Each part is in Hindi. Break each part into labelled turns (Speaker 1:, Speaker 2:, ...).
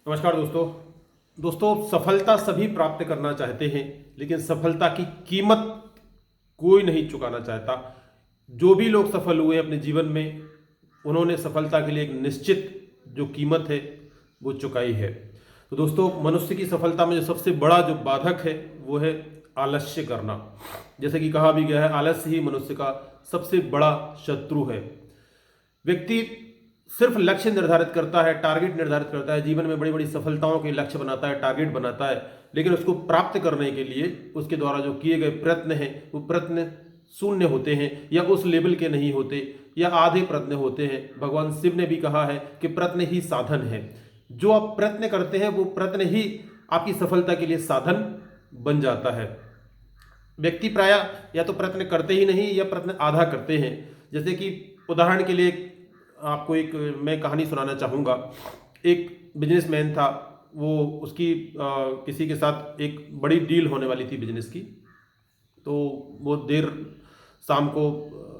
Speaker 1: नमस्कार दोस्तों। सफलता सभी प्राप्त करना चाहते हैं, लेकिन सफलता की कीमत कोई नहीं चुकाना चाहता। जो भी लोग सफल हुए अपने जीवन में, उन्होंने सफलता के लिए एक निश्चित जो कीमत है वो चुकाई है। तो दोस्तों, मनुष्य की सफलता में जो सबसे बड़ा जो बाधक है वो है आलस्य करना। जैसे कि कहा भी गया है, आलस्य ही मनुष्य का सबसे बड़ा शत्रु है। व्यक्ति सिर्फ लक्ष्य निर्धारित करता है, टारगेट निर्धारित करता है, जीवन में बड़ी बड़ी सफलताओं के लक्ष्य बनाता है, टारगेट बनाता है, लेकिन उसको प्राप्त करने के लिए उसके द्वारा जो किए गए प्रयत्न हैं वो प्रयत्न शून्य होते हैं, या उस लेवल के नहीं होते, या आधे प्रयत्न होते हैं। भगवान शिव ने भी कहा है कि प्रयत्न ही साधन है। जो आप प्रयत्न करते हैं वो प्रयत्न ही आपकी सफलता के लिए साधन बन जाता है। व्यक्ति प्राय या तो प्रयत्न करते ही नहीं या प्रयत्न आधा करते हैं। जैसे कि उदाहरण के लिए आपको एक मैं कहानी सुनाना चाहूँगा। एक बिजनेसमैन था, वो उसकी किसी के साथ एक बड़ी डील होने वाली थी बिजनेस की। तो वो देर शाम को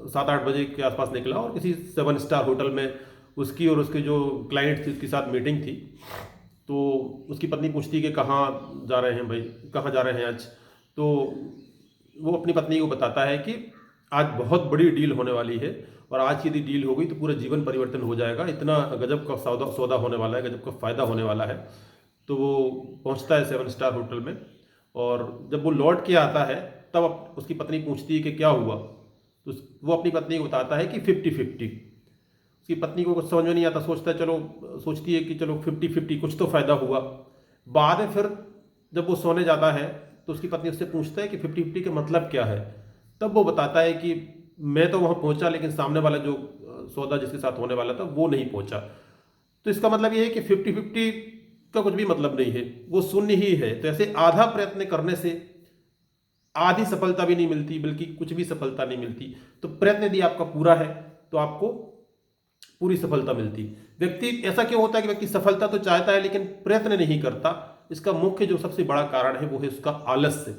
Speaker 1: 7-8 बजे के आसपास निकला और किसी 7 स्टार होटल में उसकी और उसके जो क्लाइंट थी उसके साथ मीटिंग थी। तो उसकी पत्नी पूछती कि कहाँ जा रहे हैं भाई, कहाँ जा रहे हैं आज। तो वो अपनी पत्नी को बताता है कि आज बहुत बड़ी डील होने वाली है, और आज की यदि डील हो गई तो पूरा जीवन परिवर्तन हो जाएगा, इतना गजब का सौदा सौदा होने वाला है, गजब का फ़ायदा होने वाला है। तो वो पहुंचता है 7 स्टार होटल में, और जब वो लौट के आता है तब उसकी पत्नी पूछती है कि क्या हुआ। तो वो अपनी पत्नी को बताता है कि 50-50। उसकी पत्नी को कुछ समझ में नहीं आता, सोचती है कि चलो 50-50 कुछ तो फ़ायदा हुआ। बाद में फिर जब वो सोने जाता है तो उसकी पत्नी उससे पूछता है कि 50-50 का मतलब क्या है। तब वो बताता है कि मैं तो वहाँ पहुँचा, लेकिन सामने वाला जो सौदा जिसके साथ होने वाला था वो नहीं पहुँचा। तो इसका मतलब ये है कि 50-50 का कुछ भी मतलब नहीं है, वो शून्य ही है। तो ऐसे आधा प्रयत्न करने से आधी सफलता भी नहीं मिलती, बल्कि कुछ भी सफलता नहीं मिलती। तो प्रयत्न यदि आपका पूरा है तो आपको पूरी सफलता मिलती। व्यक्ति ऐसा क्यों होता है कि व्यक्ति सफलता तो चाहता है लेकिन प्रयत्न नहीं करता? इसका मुख्य जो सबसे बड़ा कारण है वो है उसका आलस्य।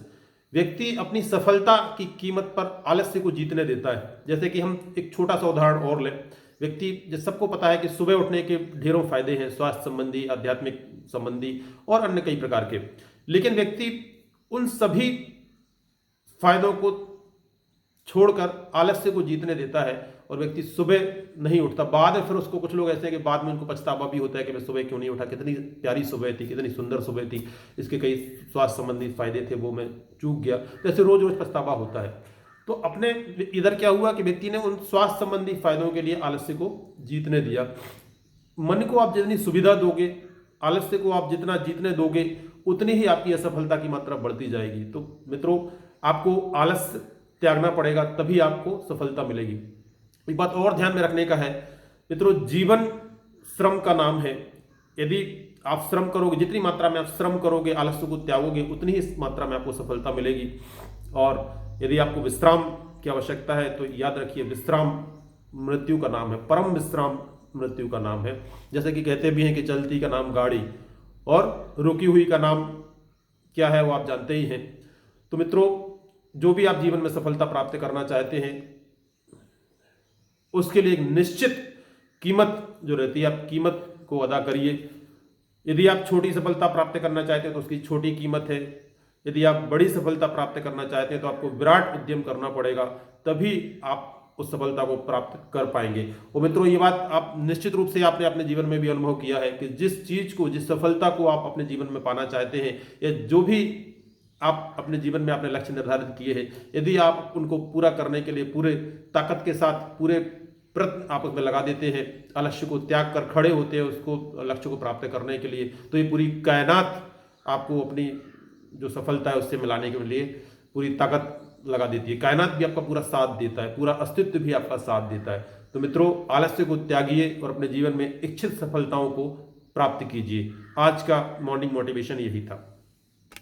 Speaker 1: व्यक्ति अपनी सफलता की कीमत पर आलस्य को जीतने देता है। जैसे कि हम एक छोटा सा उदाहरण और लें। व्यक्ति, जैसे सबको पता है कि सुबह उठने के ढेरों फायदे हैं, स्वास्थ्य संबंधी, आध्यात्मिक संबंधी और अन्य कई प्रकार के। लेकिन व्यक्ति उन सभी फायदों को छोड़कर आलस्य को जीतने देता है, और व्यक्ति सुबह नहीं उठता। बाद में फिर उसको, कुछ लोग ऐसे हैं कि बाद में उनको पछतावा भी होता है कि मैं सुबह क्यों नहीं उठा, कितनी प्यारी सुबह थी, कितनी सुंदर सुबह थी, इसके कई स्वास्थ्य संबंधी फायदे थे, वो मैं चूक गया। तो ऐसे रोज रोज पछतावा होता है। तो अपने इधर क्या हुआ कि व्यक्ति ने उन स्वास्थ्य संबंधी फायदों के लिए आलस्य को जीतने दिया। मन को आप जितनी सुविधा दोगे, आलस्य को आप जितना जीतने दोगे, उतनी ही आपकी असफलता की मात्रा बढ़ती जाएगी। तो मित्रों, आपको आलस्य त्यागना पड़ेगा, तभी आपको सफलता मिलेगी। एक बात और ध्यान में रखने का है मित्रों, जीवन श्रम का नाम है। यदि आप श्रम करोगे, जितनी मात्रा में आप श्रम करोगे, आलस्य को त्यागोगे, उतनी ही मात्रा में आपको सफलता मिलेगी। और यदि आपको विश्राम की आवश्यकता है तो याद रखिए, विश्राम मृत्यु का नाम है, परम विश्राम मृत्यु का नाम है। जैसे कि कहते भी हैं कि चलती का नाम गाड़ी और रुकी हुई का नाम क्या है वो आप जानते ही हैं। तो मित्रों, जो भी आप जीवन में सफलता प्राप्त करना चाहते हैं उसके लिए एक निश्चित कीमत जो रहती है, आप कीमत को अदा करिए। यदि आप छोटी सफलता प्राप्त करना चाहते हैं तो उसकी छोटी कीमत है। यदि आप बड़ी सफलता प्राप्त करना चाहते हैं तो आपको विराट उद्यम करना पड़ेगा, तभी आप उस सफलता को प्राप्त कर पाएंगे। और मित्रों, ये बात आप निश्चित रूप से आपने अपने जीवन में भी अनुभव किया है कि जिस चीज को, जिस सफलता को आप अपने जीवन में पाना चाहते हैं, या जो भी आप अपने जीवन में आपने लक्ष्य निर्धारित किए हैं, यदि आप उनको पूरा करने के लिए पूरे ताकत के साथ, पूरे प्रयत्न आप उसमें लगा देते हैं, अलक्ष्य को त्याग कर खड़े होते हैं उसको, लक्ष्य को प्राप्त करने के लिए, तो ये पूरी कायनात आपको अपनी जो सफलता है उससे मिलाने के लिए पूरी ताकत लगा देती है। कायनात भी आपका पूरा साथ देता है, पूरा अस्तित्व भी आपका साथ देता है। तो मित्रों, आलस्य को त्यागिए और अपने जीवन में इच्छित सफलताओं को प्राप्त कीजिए। आज का मॉर्निंग मोटिवेशन यही था।